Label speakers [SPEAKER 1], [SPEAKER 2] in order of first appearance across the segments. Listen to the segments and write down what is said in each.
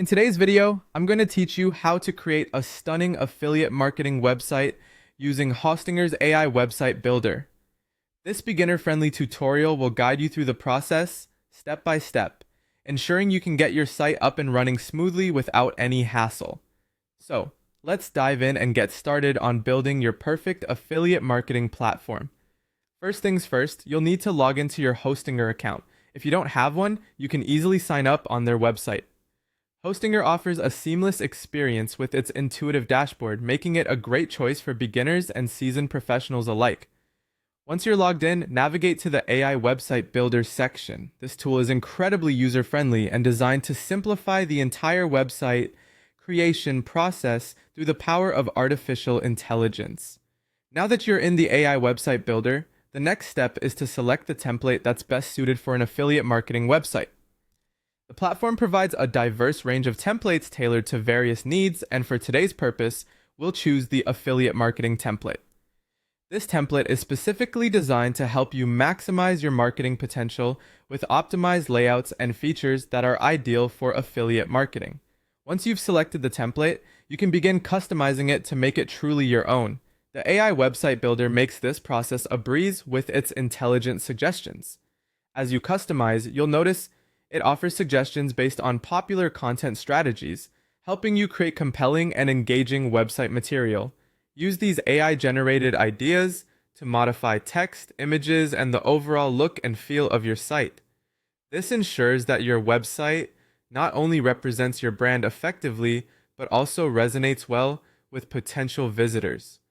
[SPEAKER 1] In today's video, I'm going to teach you how to create a stunning affiliate marketing website using Hostinger's AI Website Builder. This beginner-friendly tutorial will guide you through the process, step by step, ensuring you can get your site up and running smoothly without any hassle. So, let's dive in and get started on building your perfect affiliate marketing platform. First things first, you'll need to log into your Hostinger account. If you don't have one, you can easily sign up on their website. Hostinger offers a seamless experience with its intuitive dashboard, making it a great choice for beginners and seasoned professionals alike. Once you're logged in, navigate to the AI Website Builder section. This tool is incredibly user-friendly and designed to simplify the entire website creation process through the power of artificial intelligence. Now that you're in the AI Website Builder, the next step is to select the template that's best suited for an affiliate marketing website. The platform provides a diverse range of templates tailored to various needs, and for today's purpose, we'll choose the affiliate marketing template. This template is specifically designed to help you maximize your marketing potential with optimized layouts and features that are ideal for affiliate marketing. Once you've selected the template, you can begin customizing it to make it truly your own. The AI Website Builder makes this process a breeze with its intelligent suggestions. As you customize, you'll notice it offers suggestions based on popular content strategies, helping you create compelling and engaging website material. Use these AI-generated ideas to modify text, images, and the overall look and feel of your site. This ensures that your website not only represents your brand effectively, but also resonates well with potential visitors.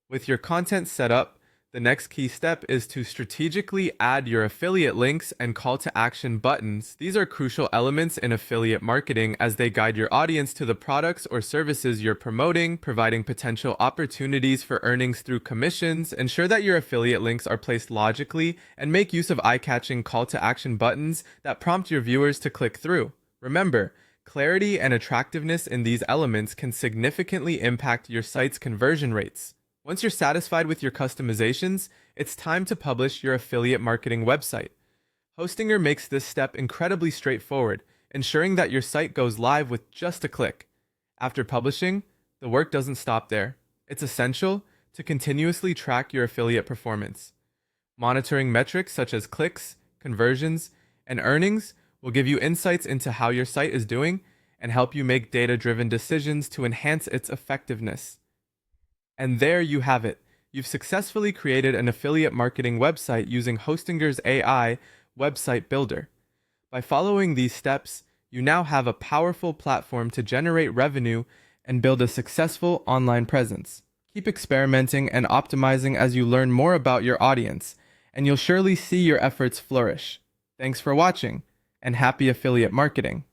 [SPEAKER 1] With your content set up, the next key step is to strategically add your affiliate links and call to action buttons. These are crucial elements in affiliate marketing as they guide your audience to the products or services you're promoting, providing potential opportunities for earnings through commissions. Ensure that your affiliate links are placed logically and make use of eye-catching call to action buttons that prompt your viewers to click through. Remember, clarity and attractiveness in these elements can significantly impact your site's conversion rates. Once you're satisfied with your customizations, it's time to publish your affiliate marketing website. Hostinger makes this step incredibly straightforward, ensuring that your site goes live with just a click. After publishing, the work doesn't stop there. It's essential to continuously track your affiliate performance. Monitoring metrics such as clicks, conversions, and earnings will give you insights into how your site is doing and help you make data-driven decisions to enhance its effectiveness. And there you have it. You've successfully created an affiliate marketing website using Hostinger's AI Website Builder. By following these steps, you now have a powerful platform to generate revenue and build a successful online presence. Keep experimenting and optimizing as you learn more about your audience, and you'll surely see your efforts flourish. Thanks for watching, and happy affiliate marketing.